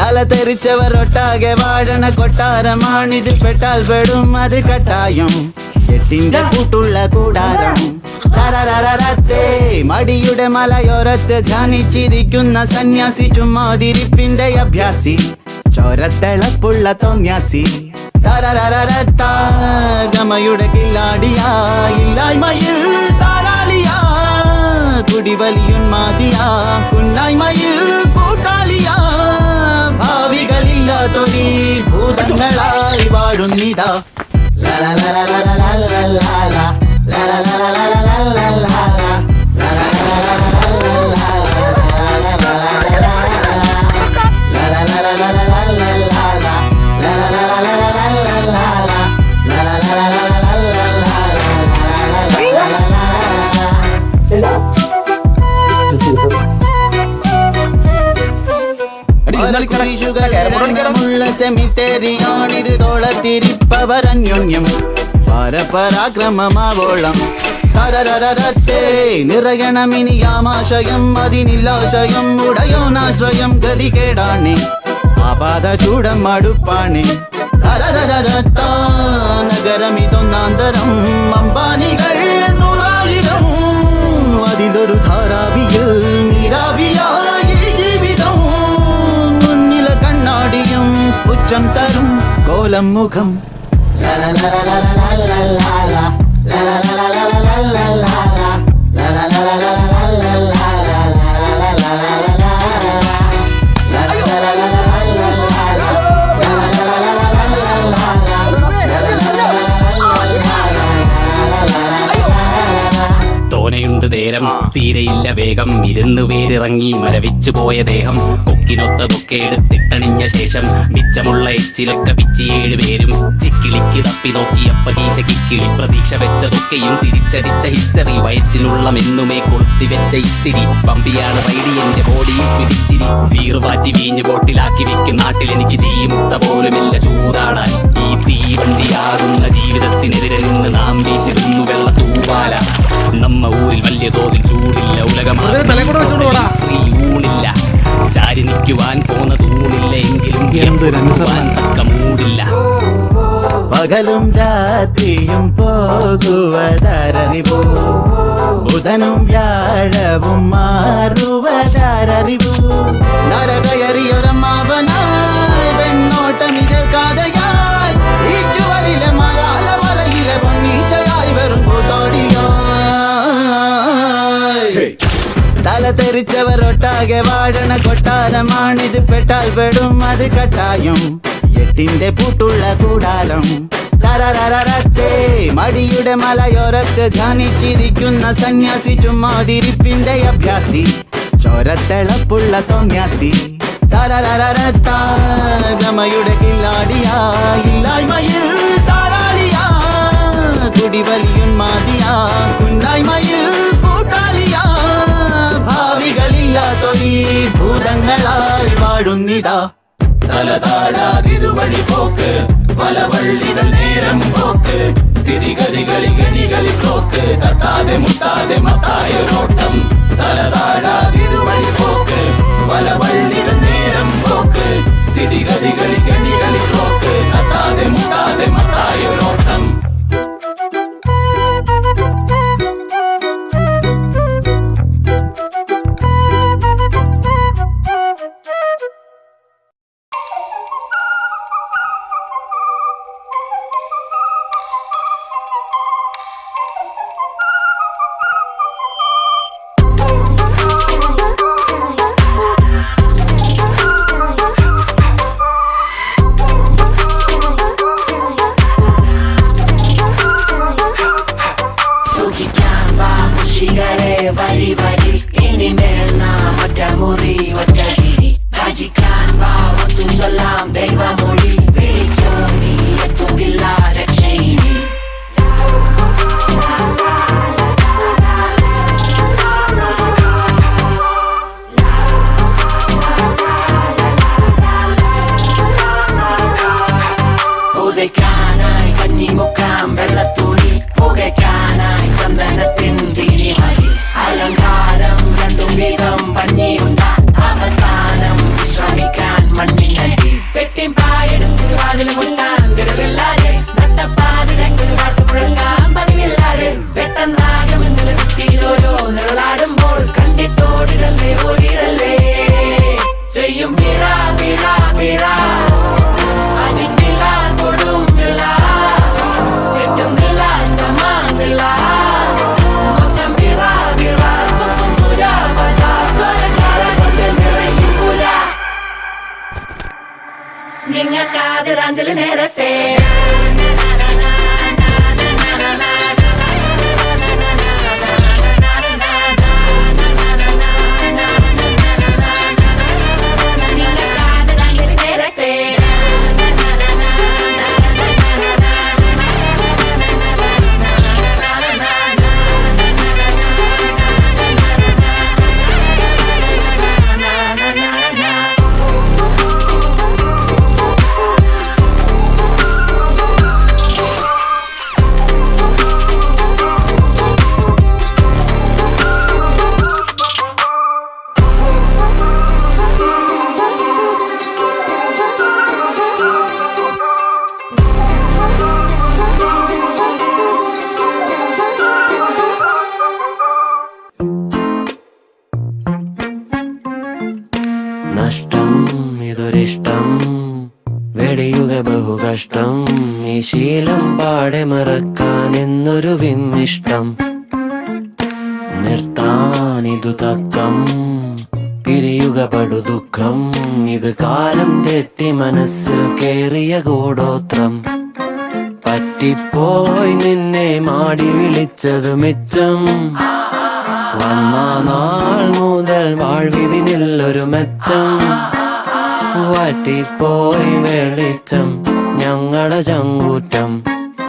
തല തെറിച്ചവരൊട്ടാകെ വാഴണ കൊട്ടാരമാണിത്. പെട്ടാൽ പെടും അത് കട്ടായം, എട്ടിന്റെ കൂട്ടുള്ള കൂടാരം. തരരരരത്തേ മടിയുടെ മലയോരത്ത് ധ്യാനിച്ചിരിക്കുന്ന സന്യാസി, ചുമ്മാതിരിപ്പിന്റെ അഭ്യാസി, ചോരത്തിളപ്പുള്ള തോന്യാസി. തരരരരത്ത ഗമയുടെ കില്ലാടിയാ, ഇല്ലായ്മയിൽ താരാളിയാ, കുടിവലിയുന്മാതിയാ, കുന്നായ്മയിൽ കൂട്ടാളിയാ. ഭാവികളില്ലാത്തൊരു ഭൂതങ്ങളായി വാഴുന്നിതാ. സെമിത്തേരിയാണിത്, തോളത്തിരിപ്പവരന്യോന്യം പരപരാക്രമമാവോളം. തരരരരത്തേ നിറയണമിനിയാമാശയം, അതിനില്ലാശയം, ഉടയോനാശ്രയം ഗതികേടാണേ, ആപാദചൂടം മടുപ്പാണേ. തരരരരത്ത നഗരമിതൊന്നാന്തരം, അംബാനികൾ 100,000, അതിലൊരു ധാരാവിയിൽ നീരാവിയായി ജീവിതം. മുന്നിലെ കണ്ണാടിയും പുച്ഛം തരും കോലം മുഖം. തോനയുണ്ട് നേരം, തീരെയില്ല വേഗം, ഇരുന്നു പേരിറങ്ങി മരവിച്ചു പോയ ദേഹം. കൊക്കിനൊത്തതൊക്കെ എടുത്തിട്ടണിഞ്ഞ ശേഷം മിച്ചമുള്ള എച്ചിലൊക്കെ പിച്ചി 7 പേരും ചിക്കിളിക്ക് തപ്പി നോക്കിയപ്പ കീശ കിക്കിളി. പ്രതീക്ഷ വെച്ചതൊക്കെയും തിരിച്ചടിച്ച ഹിസ്റ്ററി, വയറ്റിനുള്ള മെന്നുമേ കൊളുത്തി വെച്ച ഇസ്തിരി. പമ്പിയാണ് വൈഡി എന്റെ ബോഡിയിൽ പിടിച്ചിരി, വീറുപാറ്റി വീഞ്ഞ് ബോട്ടിലാക്കി വിൽക്കും നാട്ടിൽ എനിക്ക് ചെയ്യുമുത്ത പോലുമില്ല ചൂതാടാൻ. ഈ തീവണ്ടിയാകുന്ന ജീവിതത്തിനെതിരെ നിന്ന് നാം വീശിരുന്നു വെള്ള തൂവാല. നമ്മ ഊരിൽ വലിയ തോതിൽ ചൂടില്ല, ഉലകമാണ് ഊണില്ല, ചാരി നിൽക്കുവാൻ പോന്ന തൂണില്ല, എങ്കിലും തക്ക മൂടില്ല. പകലും രാത്രിയും പോകുവതറിവു, ബുധനും വ്യാഴവും മാറുവതറിവു. നരകയറിയൊരമ്മാവനായി വെണ്ണോട്ടമിജൽക്കാതയായി, ഈ ചുവരിലെ മരാല വലയിലെ പൊന്നീച്ചയായി വെറും കൂത്തോടിയായി. തല തെറിച്ചവരൊട്ടാകെ വാഴണ കൊട്ടാരമാണിത്. പെട്ടാൽ പെടും അത് കട്ടായം, എട്ടിന്റെ പൂട്ടുള്ള കൂടാരം. തരരരരത്തേ മടിയുടെ മലയോരത്ത് ധ്യാനിച്ചിരിക്കുന്ന സന്യാസി, ചുമ്മാതിരിപ്പിന്റെ അഭ്യാസി, ചോരത്തിളപ്പുള്ള തോന്യാസി. തരരരരത്ത ഗമയുടെ കില്ലാടിയാ, ഇല്ലായ്മയിൽ താരാളിയാ, കുടിവലിയുന്മാതിയാ, കുന്നായ്മയിൽ കൂട്ടാളിയാ. ഭാവികളില്ലാത്തൊരു ഭൂതങ്ങളായി വാഴുന്നിതാ. തലതാഴാതിതുവഴി പോക്ക്, പല വള്ളികൾ നേരം പോക്ക്, സ്ഥിതിഗതികളിൽ ഗണികളിൽ ക്ലോക്ക്, തട്ടാതെ മുട്ടാതെ മത്തായൊരോട്ടം. തലതാഴാതിതുവഴി പോക്ക്, പല വള്ളികൾ നേരം പോക്ക്, സ്ഥിതിഗതികളിൽ ഗണികളിൽ ക്ലോക്ക്, തട്ടാതെ മുട്ടാതെ മത്തായൊരോട്ടം. Avasana, Shamikan, Mandina. വിഴ അതിനില്ല കൊടുമില്ല എത്തുന്നില്ല സമാനില്ല മൊത്തം വിറ വിറ തുമ്പുര സ്വരക്കാര കൊണ്ട് നിറയും പുര നിങ്ങൾക്കാതിരാഞ്ജലി നേരട്ടെ നഷ്ടം ഇതൊരിഷ്ടം വെടിയുക ബഹുകഷ്ടം ഈ ശീലം പാടെ മറക്കാൻ എന്നൊരു വിമ്മിഷ്ടം നിർത്താനിതു തക്കം പിരിയുക പടുദുഃഖം ഇത് കാലം തെറ്റി മനസ്സിൽ കേറിയ കൂടോത്രം പറ്റിപ്പോയി നിന്നെ മാടി വിളിച്ചത് മിച്ചം വന്ന നാൾ മുതൽ വാഴ്വിതിനില്ലൊരു മെച്ചം വാറ്റിപ്പോയി വെളിച്ചം ഞങ്ങളുടെ ചങ്കൂറ്റം